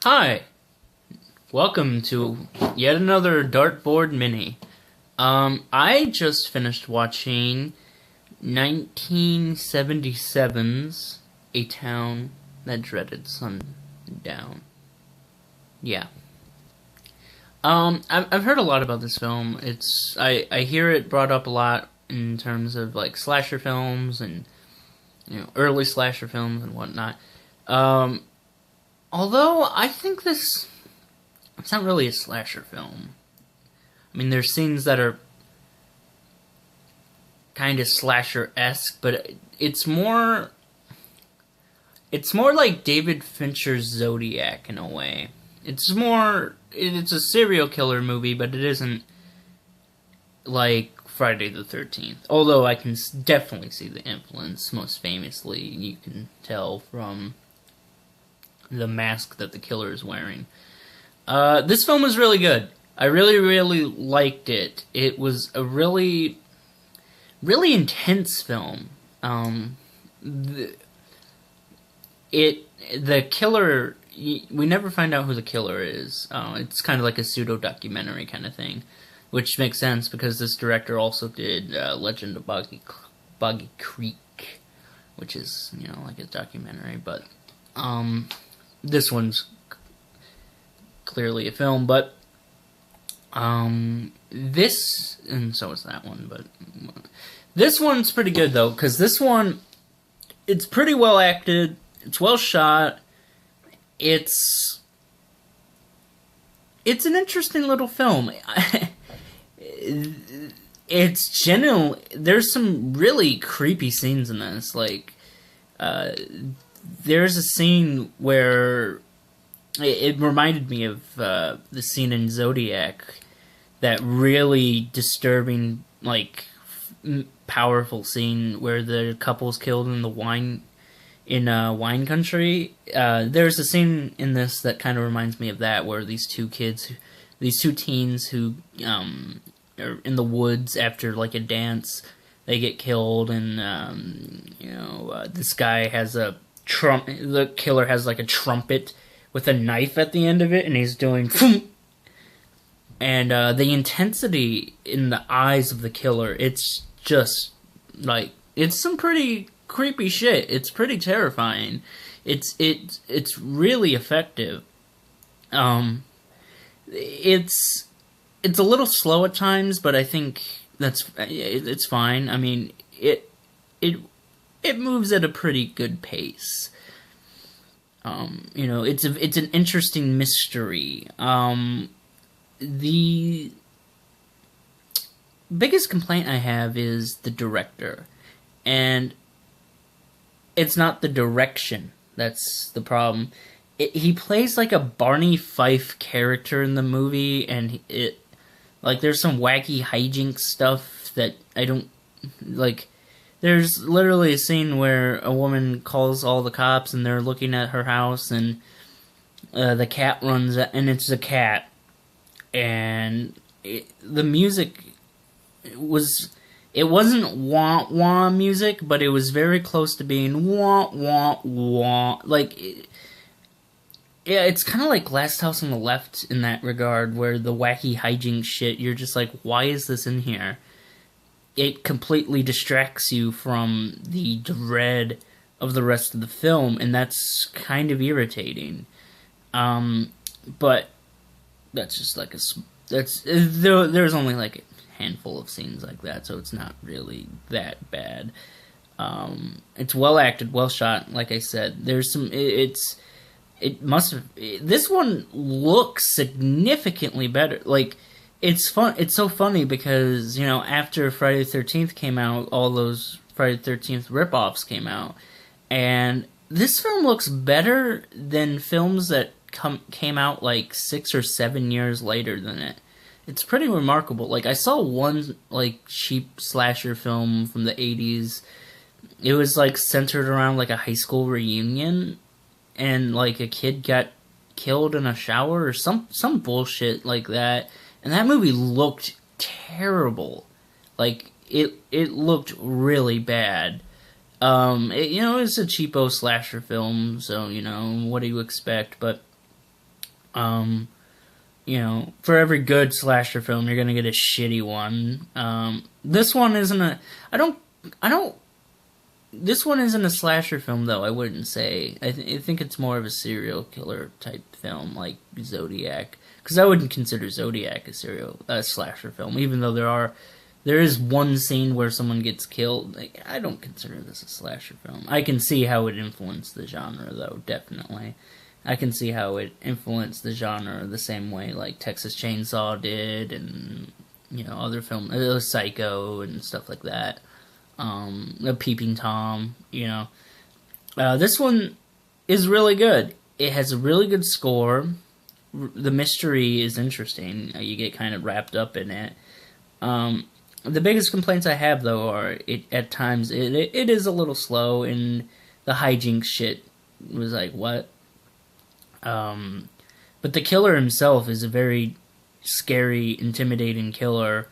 Hi, welcome to yet another Dartboard mini. I just finished watching 1977's A Town That Dreaded Sundown. Yeah. I've heard a lot about this film. I hear it brought up a lot in terms of like slasher films and early slasher films and whatnot. Although I think it's not really a slasher film. I mean, there's scenes that are kind of slasher-esque, but it's more like David Fincher's Zodiac in a way. It's a serial killer movie, but it isn't like Friday the 13th. Although I can definitely see the influence. Most famously, you can tell from the mask that the killer is wearing. This film was really good. I really, really liked it. It was a really, really intense film. The killer, we never find out who the killer is. It's kind of like a pseudo-documentary kind of thing, which makes sense because this director also did Legend of Boggy Creek, which is, like a documentary, but this one's clearly a film, but this, and so is that one, but this one's pretty good though, because this one, it's pretty well acted, it's well shot, it's an interesting little film. It's genuinely, there's some really creepy scenes in this, like, there's a scene where it reminded me of the scene in Zodiac, that really disturbing, like, powerful scene where the couple's killed in the wine country. There's a scene in this that kind of reminds me of that, where these two teens who are in the woods after like a dance, they get killed, and this guy has the killer has like a trumpet with a knife at the end of it, and he's doing and the intensity in the eyes of the killer, it's just like, it's some pretty creepy shit. It's pretty terrifying. It's really effective. It's a little slow at times, but I think it's fine. I mean, it moves at a pretty good pace. It's an interesting mystery. The biggest complaint I have is the director, and it's not the direction that's the problem. He plays like a Barney Fife character in the movie, and there's some wacky hijinks stuff that I don't like. There's literally a scene where a woman calls all the cops, and they're looking at her house, and the cat runs, and it's a cat, and the music it wasn't wah wah music, but it was very close to being wah wah wah. It's kind of like Last House on the Left in that regard, where the wacky hijinks shit, you're just like, why is this in here? It completely distracts you from the dread of the rest of the film, and that's kind of irritating. But that's just like there's only like a handful of scenes like that, so it's not really that bad. It's well acted, well shot. Like I said, there's some. This one looks significantly better. Like, it's fun. It's so funny because, after Friday the 13th came out, all those Friday the 13th ripoffs came out, and this film looks better than films that came out like 6 or 7 years later than it. It's pretty remarkable. Like, I saw one like cheap slasher film from the 80s. It was like centered around like a high school reunion, and like a kid got killed in a shower or some bullshit like that. And that movie looked terrible. Like, it looked really bad. It's a cheapo slasher film, so, what do you expect? But You know, for every good slasher film, you're gonna get a shitty one. This one isn't a. I don't. This one isn't a slasher film, though. I wouldn't say. I think it's more of a serial killer type film, like Zodiac. Because I wouldn't consider Zodiac a slasher film, even though there is one scene where someone gets killed. Like, I don't consider this a slasher film. I can see how it influenced the genre, though, definitely. I can see how it influenced the genre the same way like Texas Chainsaw did, and you know other films, Psycho and stuff like that. Peeping Tom, you know. This one is really good. It has a really good score. The mystery is interesting. You get kind of wrapped up in it. The biggest complaints I have, though, are at times it is a little slow, and the hijinks shit was like, what? But the killer himself is a very scary, intimidating killer.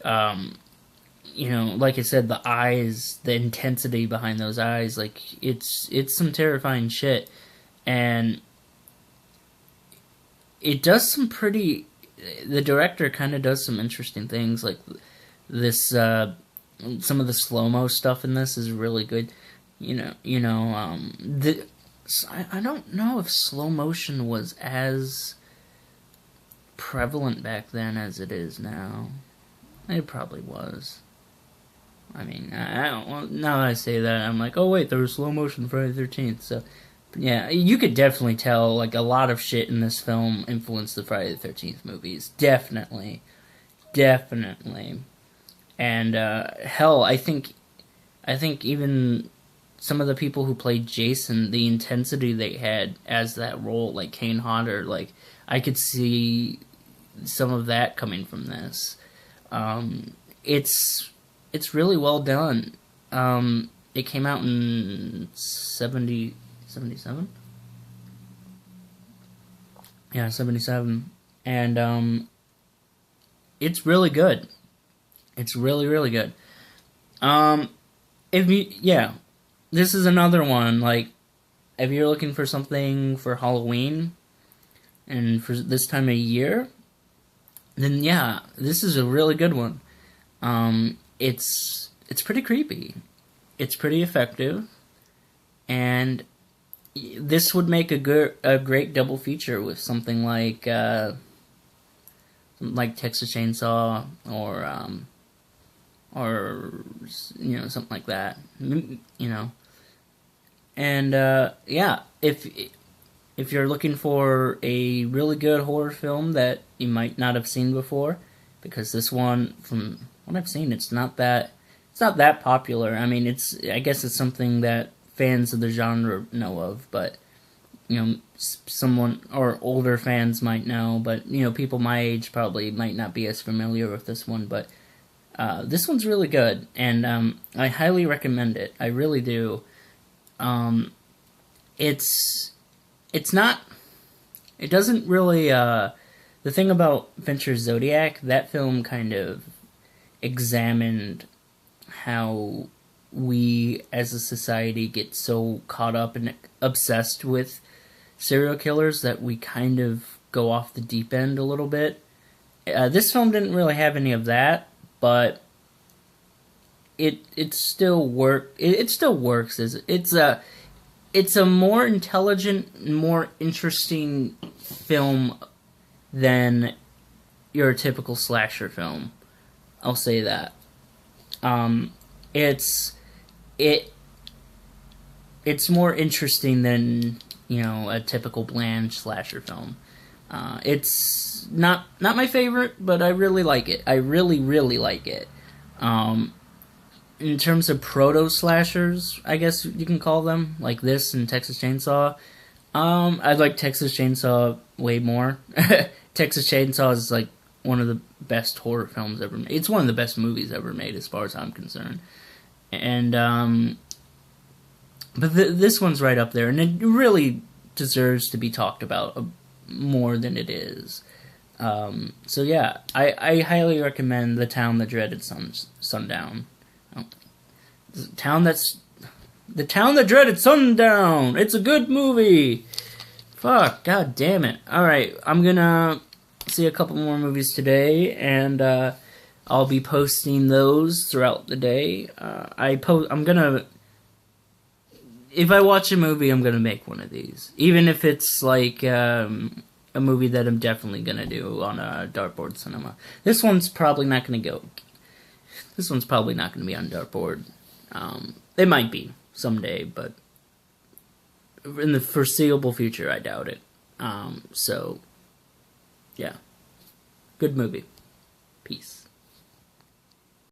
You know, like I said, the eyes, the intensity behind those eyes, like, it's some terrifying shit. And it does some pretty... The director kind of does some interesting things, like this, some of the slow-mo stuff in this is really good. I don't know if slow motion was as prevalent back then as it is now. It probably was. I mean, now that I say that, I'm like, oh wait, there was slow motion Friday the 13th, so... Yeah, you could definitely tell, like, a lot of shit in this film influenced the Friday the 13th movies. Definitely. And, hell, I think even some of the people who played Jason, the intensity they had as that role, like Kane Hodder, like, I could see some of that coming from this. It's really well done. It came out in 77? Yeah, 77. And, it's really good. It's really, really good. This is another one, like, if you're looking for something for Halloween, and for this time of year, then yeah, this is a really good one. It's pretty creepy. It's pretty effective. And this would make a great double feature with something like Texas Chainsaw, or you know, something like that, you know. And yeah, if you're looking for a really good horror film that you might not have seen before, because this one, from what I've seen, it's not that popular. I mean, I guess it's something that fans of the genre know of, but you know, someone or older fans might know, but you know, people my age probably might not be as familiar with this one. But this one's really good, and I highly recommend it. I really do. It's not. It doesn't really. The thing about Fincher's Zodiac, that film kind of examined how we as a society get so caught up and obsessed with serial killers that we kind of go off the deep end a little bit. This film didn't really have any of that, but it still works. It still works. It's a more intelligent, more interesting film than your typical slasher film. I'll say that. It's more interesting than, you know, a typical bland slasher film. It's not my favorite, but I really like it. I really, really like it. In terms of proto-slashers, I guess you can call them, like this and Texas Chainsaw, I like Texas Chainsaw way more. Texas Chainsaw is, like, one of the best horror films ever made. It's one of the best movies ever made, as far as I'm concerned. And, but this one's right up there, and it really deserves to be talked about more than it is. So yeah, I highly recommend The Town That Dreaded Sundown. The Town That Dreaded Sundown! It's a good movie! Fuck, god damn it. Alright, I'm gonna see a couple more movies today, and I'll be posting those throughout the day. I'm gonna... If I watch a movie, I'm gonna make one of these. Even if it's like a movie that I'm definitely gonna do on a Dartboard Cinema. This one's probably not gonna go... This one's probably not gonna be on Dartboard. It might be someday, but in the foreseeable future, I doubt it. So, yeah. Good movie. Peace.